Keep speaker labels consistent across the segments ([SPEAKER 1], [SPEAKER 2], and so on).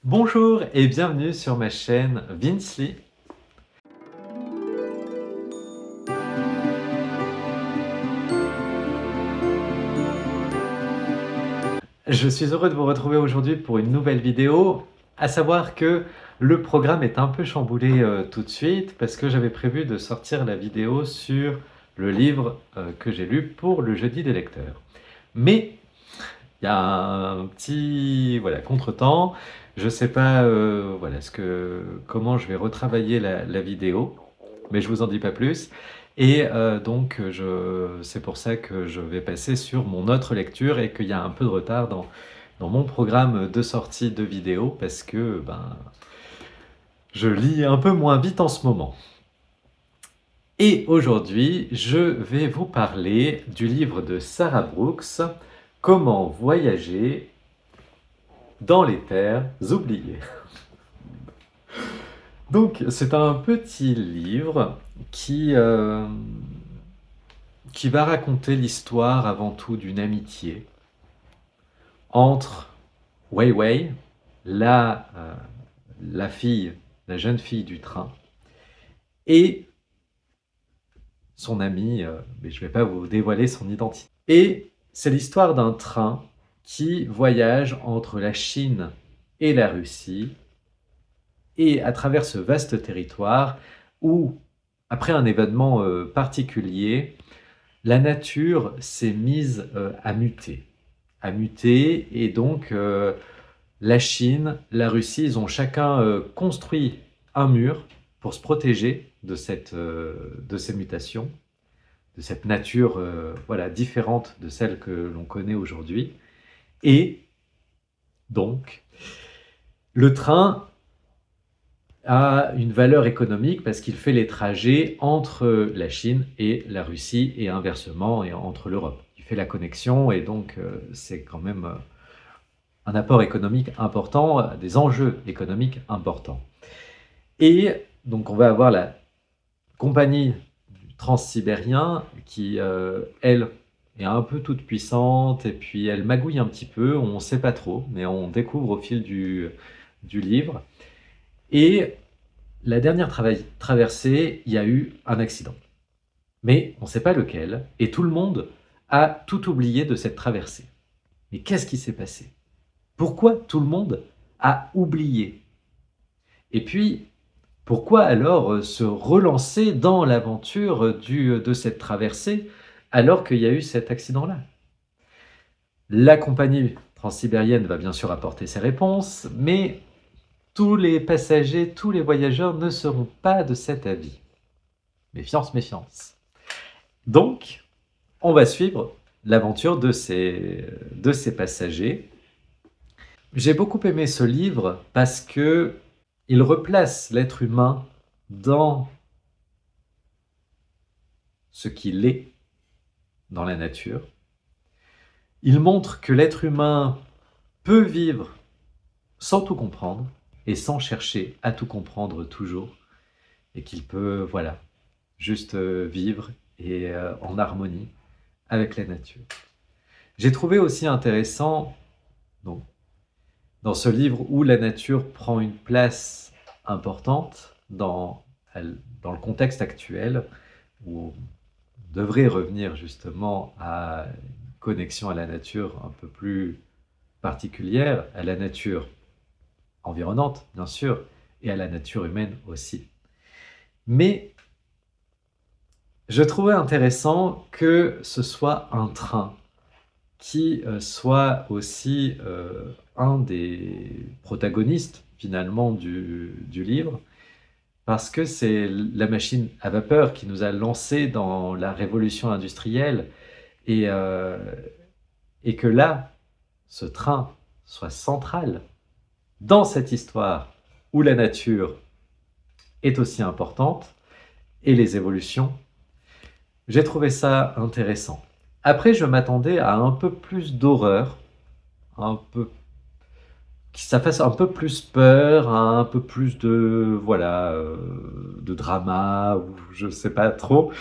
[SPEAKER 1] Bonjour et bienvenue sur ma chaîne Vincely. Je suis heureux de vous retrouver aujourd'hui pour une nouvelle vidéo, à savoir que le programme est un peu chamboulé tout de suite parce que j'avais prévu de sortir la vidéo sur le livre que j'ai lu pour le jeudi des lecteurs. Mais il y a un petit contretemps, je ne sais pas comment je vais retravailler la vidéo, mais je vous en dis pas plus. Et c'est pour ça que je vais passer sur mon autre lecture et qu'il y a un peu de retard dans mon programme de sortie de vidéo parce que je lis un peu moins vite en ce moment. Et aujourd'hui, je vais vous parler du livre de Sarah Brooks, Comment voyager dans les terres oubliées. Donc, c'est un petit livre qui va raconter l'histoire avant tout d'une amitié entre Wei Wei, la fille, la jeune fille du train, et son ami, mais je ne vais pas vous dévoiler son identité. Et c'est l'histoire d'un train qui voyage entre la Chine et la Russie, et à travers ce vaste territoire où, après un événement particulier, la nature s'est mise à muter. Et donc la Chine, la Russie, ils ont chacun construit un mur pour se protéger de ces mutations, de cette nature différente de celle que l'on connaît aujourd'hui. Et donc, le train a une valeur économique parce qu'il fait les trajets entre la Chine et la Russie et inversement et entre l'Europe. Il fait la connexion et donc c'est quand même un apport économique important, des enjeux économiques importants. Et donc on va avoir la compagnie du Transsibérien qui, elle, est un peu toute puissante et puis elle magouille un petit peu, on ne sait pas trop, mais on découvre au fil du livre. Et la dernière traversée, il y a eu un accident. Mais on ne sait pas lequel, et tout le monde a tout oublié de cette traversée. Mais qu'est-ce qui s'est passé? Pourquoi tout le monde a oublié? Et puis, pourquoi alors se relancer dans l'aventure de cette traversée alors qu'il y a eu cet accident-là? La compagnie transsibérienne va bien sûr apporter ses réponses, mais tous les passagers, tous les voyageurs ne seront pas de cet avis. Méfiance, méfiance. Donc, on va suivre l'aventure de ces passagers. J'ai beaucoup aimé ce livre parce que il replace l'être humain dans ce qu'il est dans la nature. Il montre que l'être humain peut vivre sans tout comprendre et sans chercher à tout comprendre toujours, et qu'il peut, juste vivre et en harmonie avec la nature. J'ai trouvé aussi intéressant, donc, dans ce livre où la nature prend une place importante dans le contexte actuel, où on devrait revenir justement à une connexion à la nature un peu plus particulière, à la nature environnante, bien sûr, et à la nature humaine aussi. Mais je trouvais intéressant que ce soit un train qui soit aussi un des protagonistes finalement du livre, parce que c'est la machine à vapeur qui nous a lancés dans la révolution industrielle et, euh, et que là, ce train soit central dans cette histoire où la nature est aussi importante et les évolutions. J'ai trouvé ça intéressant. Après, je m'attendais à un peu plus d'horreur, un peu que ça fasse un peu plus peur, un peu plus de, voilà, de drama ou je sais pas trop.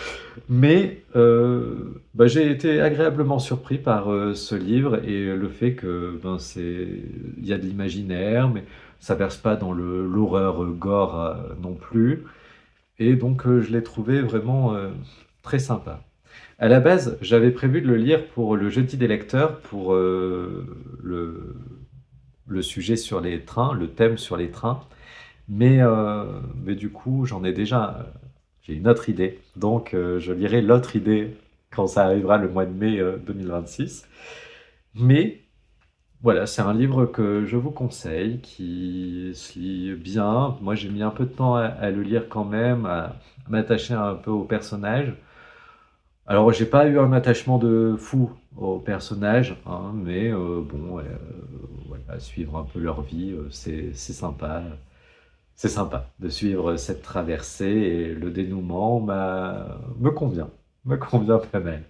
[SPEAKER 1] Mais bah, j'ai été agréablement surpris par ce livre et le fait que ben, il y a de l'imaginaire, mais ça verse pas dans l'horreur gore non plus. Et donc je l'ai trouvé vraiment très sympa. À la base, j'avais prévu de le lire pour le jeudi des lecteurs, pour le sujet sur les trains, le thème sur les trains. Mais du coup, j'en ai déjà, j'ai une autre idée. Donc, je lirai l'autre idée quand ça arrivera le mois de mai 2026. Mais voilà, c'est un livre que je vous conseille, qui se lit bien. Moi, j'ai mis un peu de temps à le lire quand même, à m'attacher un peu au personnage. Alors, j'ai pas eu un attachement de fou au personnage, hein, mais bon, voilà, suivre un peu leur vie, c'est sympa. C'est sympa de suivre cette traversée et le dénouement me convient pas mal.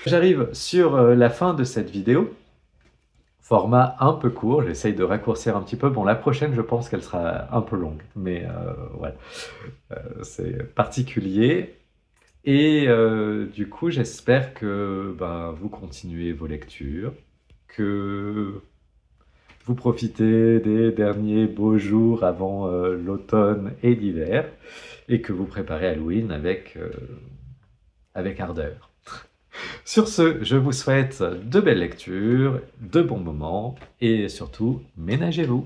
[SPEAKER 1] J'arrive sur la fin de cette vidéo, format un peu court, j'essaye de raccourcir un petit peu. Bon, la prochaine, je pense qu'elle sera un peu longue, mais voilà, c'est particulier. Et du coup, j'espère que ben, vous continuez vos lectures, que vous profitez des derniers beaux jours avant l'automne et l'hiver, et que vous préparez Halloween avec ardeur. Sur ce, je vous souhaite de belles lectures, de bons moments, et surtout, ménagez-vous.